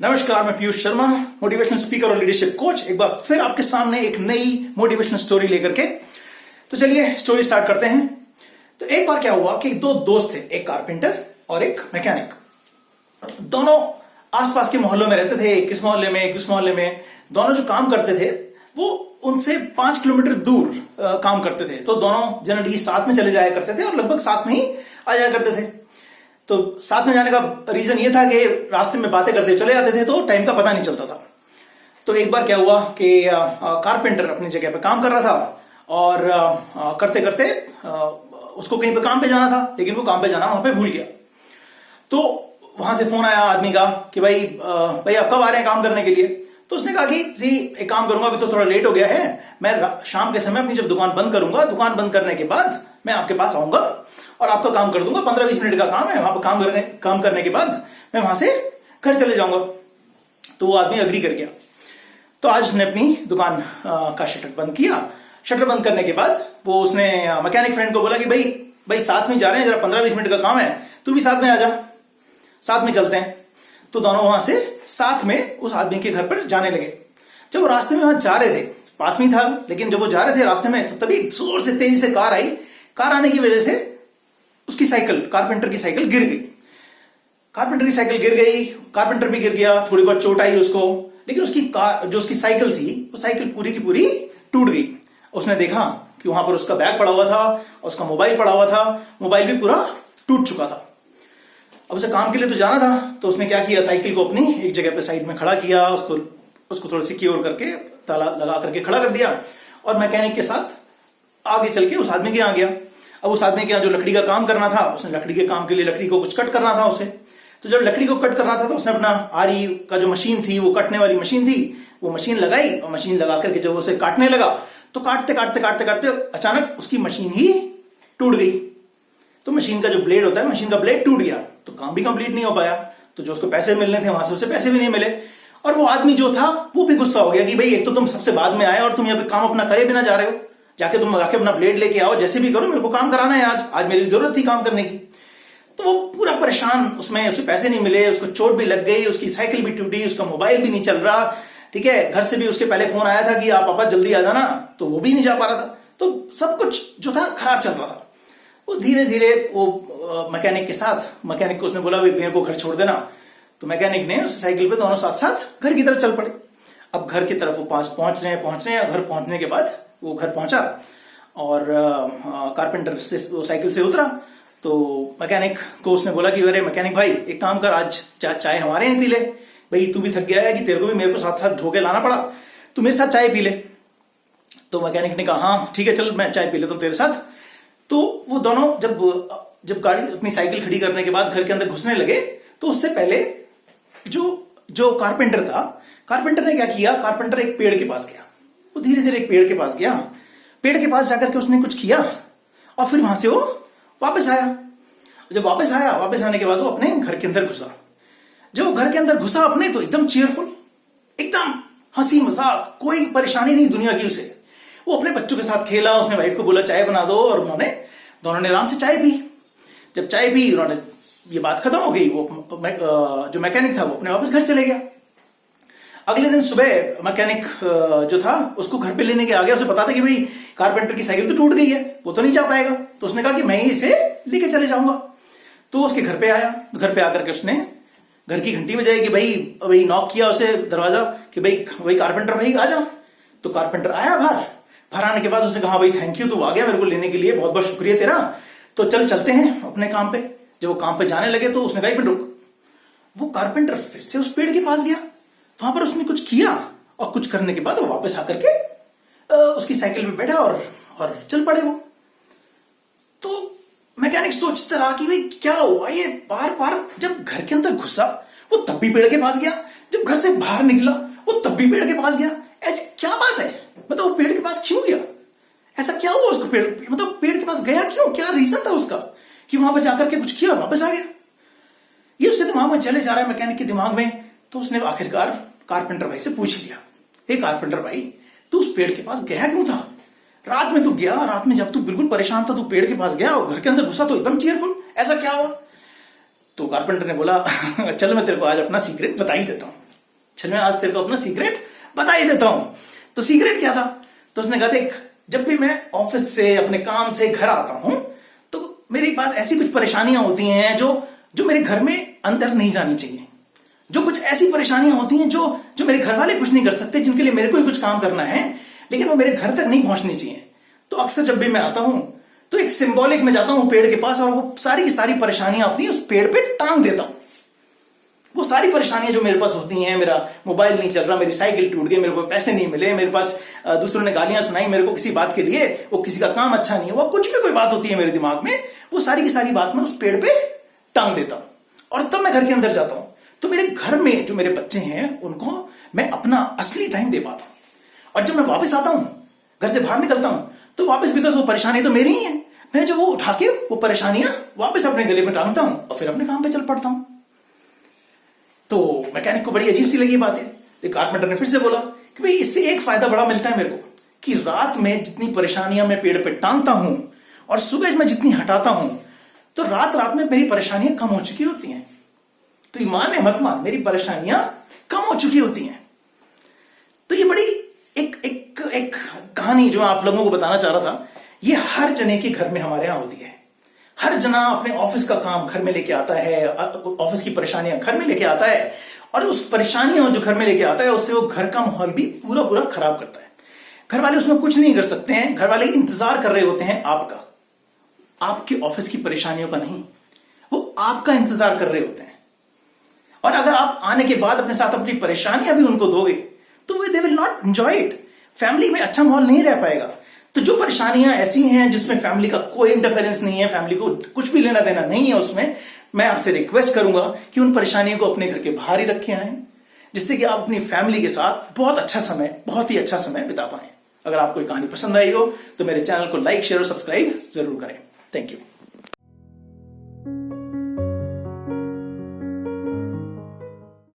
नमस्कार, मैं Piyush Sharma, motivational speaker और लीडरशिप कोच। एक बार फिर आपके सामने एक नई मोटिवेशनल स्टोरी लेकर के। तो चलिए स्टोरी स्टार्ट करते हैं। तो एक बार क्या हुआ कि दो दोस्त थे, एक कारपेंटर और एक मैकेनिक। दोनों आसपास के मोहल्लों में रहते थे, किस मोहल्ले में किस मोहल्ले में। दोनों जो काम करते थे वो उनसे 5 किलोमीटर दूर काम करते थे। तो दोनों जनरली साथ में चले जाया करते थे और लगभग साथ में ही आ जाया करते थे। तो साथ में जाने का रीजन ये था कि रास्ते में बातें करते चले जाते थे तो टाइम का पता नहीं चलता था। तो एक बार क्या हुआ कि कारपेंटर अपनी जगह पे काम कर रहा था और करते करते उसको कहीं पे काम पे जाना था, लेकिन वो काम पे जाना वहां पे भूल गया। तो वहां से फोन आया आदमी का कि भाई आप कब आ रहे हैं काम करने के लिए। तो उसने कहा कि जी एक काम करूंगा, अभी तो थोड़ा लेट हो गया है, मैं शाम के समय अपनी जब दुकान बंद करूंगा, दुकान बंद करने के बाद मैं आपके पास आऊंगा और आपका काम कर दूंगा। 15-20 मिनट का काम है, वहां पर काम करने के बाद मैं वहां से घर चले जाऊंगा। तो वो आदमी अग्री कर गया। तो आज उसने अपनी दुकान का शटर बंद किया। शटर बंद करने के बाद वो उसने मैकेनिक फ्रेंड को बोला कि भाई साथ में जा रहे हैं, जरा 15-20 मिनट का काम है, तू भी साथ में आ जा, साथ में चलते हैं। तो दोनों वहां से साथ में उस आदमी के घर पर जाने लगे। जब वो रास्ते में वहां जा रहे थे, पास में था, लेकिन जब वो जा रहे थे रास्ते में तो तभी जोर से तेजी से कार आई। कार आने की वजह से उसकी साइकिल, कारपेंटर की साइकिल गिर गई। कारपेंटर की साइकिल गिर गई, कारपेंटर भी गिर गया, थोड़ी बहुत चोट आई उसको, लेकिन उसकी कार, जो उसकी साइकिल थी, वो साइकिल पूरी की पूरी टूट गई। उसने देखा कि वहां पर उसका बैग पड़ा हुआ था, उसका मोबाइल पड़ा हुआ था, मोबाइल भी पूरा टूट चुका था। अब उसे काम के लिए तो जाना था, तो उसने क्या किया, साइकिल को अपनी एक जगह पे साइड में खड़ा किया, उसको थोड़ा सिक्योर करके ताला लगा करके खड़ा कर दिया और मैकेनिक के साथ आगे चल के उस आदमी के यहाँ गया। अब उस आदमी के यहाँ जो लकड़ी का काम करना था, उसने लकड़ी के काम के लिए लकड़ी को कुछ कट करना था उसे। तो जब लकड़ी को कट करना था तो उसने अपना आरी का जो मशीन थी, वो कटने वाली मशीन थी, वो मशीन लगाई और मशीन लगा करके जब उसे काटने लगा तो काटते काटते काटते काटते अचानक उसकी मशीन ही टूट गई। तो मशीन का जो ब्लेड होता है, मशीन का ब्लेड टूट गया, तो काम भी कंप्लीट नहीं हो पाया। तो जो उसको पैसे मिलने थे वहां से उसे पैसे भी नहीं मिले। और वो आदमी जो था वो भी गुस्सा हो गया कि भाई एक तो तुम सबसे बाद में आए और तुम यहाँ पे काम अपना करे बिना जा रहे हो, जाके तुम आके अपना ब्लेड लेके आओ, जैसे भी करो, मेरे को काम कराना है, आज मेरी जरूरत थी काम करने की। तो वो पूरा परेशान, उसमें उसे पैसे नहीं मिले, उसको चोट भी लग गई, उसकी साइकिल भी टूटी, उसका मोबाइल भी नहीं चल रहा, ठीक है। घर से भी उसके पहले फोन आया था कि आप पापा जल्दी आ जाना, तो वो भी नहीं जा पा रहा था। तो सब कुछ जो था खराब चल रहा था। वो धीरे धीरे वो मैकेनिक के साथ, मैकेनिक को उसने बोला भाई मेरे को घर छोड़ देना। तो मैकेनिक ने उस साइकिल पे दोनों साथ साथ घर की तरफ चल पड़े। अब घर की तरफ वो पास पहुंच रहे हैं। घर पहुंचने के बाद वो घर पहुंचा और कारपेंटर से वो साइकिल से उतरा। तो मैकेनिक को उसने बोला कि अरे मैकेनिक भाई एक काम कर, आज चाय हमारे यहाँ पी ले, भाई तू भी थक गया है कि तेरे को भी मेरे को साथ साथ धोके लाना पड़ा, तू मेरे साथ चाय पी ले। तो मैकेनिक ने कहा हाँ ठीक है चल मैं चाय पी लेता हूँ तेरे साथ। तो वो दोनों जब गाड़ी अपनी साइकिल खड़ी करने के बाद घर के अंदर घुसने लगे, तो उससे पहले जो कारपेंटर था, कारपेंटर ने क्या किया, कारपेंटर एक पेड़ के पास गया। वो धीरे धीरे एक पेड़ के पास गया, पेड़ के पास जाकर के उसने कुछ किया और फिर वहां से वो वापस आया। जब वापस आने के बाद वो अपने घर के अंदर घुसा। जब वो घर के अंदर घुसा अपने, तो एकदम चीयरफुल, एकदम हंसी मजाक, कोई परेशानी नहीं दुनिया की उसे। वो अपने बच्चों के साथ खेला, उसने वाइफ को बोला चाय बना दो और दोनों ने आराम से चाय पी। जब चाय पी, उन्होंने ये बात खत्म हो गई, वो जो मैकेनिक था वो अपने वापस घर चले गया। अगले दिन सुबह मैकेनिक जो था उसको घर पे लेने के आ गया। उसे पता था कि भाई कारपेंटर की साइकिल तो टूट गई है, वो तो नहीं जा पाएगा। तो उसने कहा कि मैं ही इसे लेके चले जाऊंगा। तो उसके घर पे आया। घर पे आकर के उसने घर की घंटी बजाई कि भाई नॉक किया उसे दरवाजा कि भाई कारपेंटर भाई आ जा। तो कारपेंटर आया बाहर आने के बाद उसने कहा भाई थैंक यू, तू आ गया मेरे को लेने के लिए, बहुत बहुत शुक्रिया तेरा। तो चलते हैं अपने काम पे। जब वो काम पे जाने लगे तो उसने कहा एक मिनट रुक। वो कारपेंटर फिर से उस पेड़ के पास गया, वहां पर उसने कुछ किया और कुछ करने के बाद वो वापस आकर के उसकी साइकिल पे बैठा और चल पड़े वो। तो मैकेनिक सोचता रहा कि भाई क्या हुआ ये, बार बार जब घर के अंदर घुसा वो तब भी पेड़ के पास गया, जब घर से बाहर निकला वो तब भी पेड़ के पास गया। ऐसी क्या बात है, मतलब वो पेड़ के पास क्यों गया, ऐसा क्या हुआ उसको, पेड़ के पास गया क्यों, क्या रीजन था उसका कि वहां पर जाकर के कुछ किया और वापस आ गया। ये उसके दिमाग में चले जा रहा है, मैकेनिक के दिमाग में। तो उसने आखिरकार कारपेंटर भाई से पूछ लिया, हे कारपेंटर भाई तू उस पेड़ के पास गया क्यों था, रात में तू गया, रात में जब तू बिल्कुल परेशान था तू पेड़ के पास गया और घर के अंदर घुसा तो एकदम चीयरफुल, ऐसा क्या हुआ। तो कारपेंटर ने बोला चल मैं तेरे को आज अपना सीक्रेट बता ही देता हूं। चल मैं आज तेरे को अपना सीक्रेट बता ही देता हूं। तो सीक्रेट क्या था? तो उसने कहा, देख, जब भी मैं ऑफिस से अपने काम से घर आता हूं तो मेरे पास ऐसी कुछ परेशानियां होती हैं जो मेरे घर में अंदर नहीं जानी चाहिए। जो कुछ ऐसी परेशानियां होती हैं जो मेरे घर वाले कुछ नहीं कर सकते, जिनके लिए मेरे को ही कुछ काम करना है, लेकिन वो मेरे घर तक नहीं पहुंचनी चाहिए। तो अक्सर जब भी मैं आता हूं तो एक सिंबॉलिक में जाता हूं पेड़ के पास और वो सारी की सारी परेशानियां अपनी उस पेड़ पे टांग देता हूं। वो सारी परेशानियां जो मेरे पास होती हैं, मेरा मोबाइल नहीं चल रहा, मेरी साइकिल टूट गई, मेरे को पैसे नहीं मिले, मेरे पास दूसरों ने गालियां सुनाई मेरे को किसी बात के लिए, वो किसी का काम अच्छा नहीं हुआ, कुछ भी कोई बात होती है मेरे दिमाग में, वो सारी की सारी बात मैं उस पेड़ पे टांग देता हूं। और तब मैं घर के अंदर जाता हूं तो मेरे घर में जो मेरे बच्चे हैं उनको मैं अपना असली टाइम दे पाता हूं। और जब मैं वापस आता हूं, घर से बाहर निकलता हूं, तो वापस बिकॉज वो परेशानी तो मेरी ही है, मैं जो वो उठा के वो परेशानियां वापस अपने गले में टांगता हूं और फिर अपने काम पे चल पड़ता हूं। तो मैकेनिक को बड़ी अजीब सी लगी बात है। कारपेंटर ने फिर से बोला कि भाई इससे एक फायदा बड़ा मिलता है मेरे को कि रात में जितनी परेशानियां मैं पेड़ पे टांगता हूं और सुबह मैं जितनी हटाता हूं, तो रात रात में मेरी परेशानियां कम हो चुकी होती हैं। तो ईमान है मत मान, मेरी परेशानियां कम हो चुकी होती हैं। तो ये बड़ी एक कहानी जो आप लोगों को बताना चाह रहा था, ये हर जने के घर में हमारे यहां होती है। हर जना अपने ऑफिस का काम घर में लेके आता है, ऑफिस की परेशानियां घर में लेके आता है, और उस परेशानियों जो घर में लेके आता है उससे वो घर का माहौल भी पूरा पूरा खराब करता है। घर वाले उसमें कुछ नहीं कर सकते हैं, घर वाले इंतजार कर रहे होते हैं आपका, आपके ऑफिस की परेशानियों का नहीं, वो आपका इंतजार कर रहे होते हैं। और अगर आप आने के बाद अपने साथ अपनी परेशानियां भी उनको दोगे तो they will not enjoy it. Family में अच्छा माहौल नहीं रह पाएगा। तो जो परेशानियां ऐसी हैं जिसमें फैमिली का कोई इंटरफेरेंस नहीं है, फैमिली को कुछ भी लेना देना नहीं है उसमें, मैं आपसे रिक्वेस्ट करूंगा कि उन परेशानियों को अपने घर के बाहर ही रखे आए, जिससे कि आप अपनी फैमिली के साथ बहुत ही अच्छा समय बिता पाएं। अगर आपको ये कहानी पसंद आई हो तो मेरे चैनल को लाइक, शेयर और सब्सक्राइब जरूर करें। Thank you.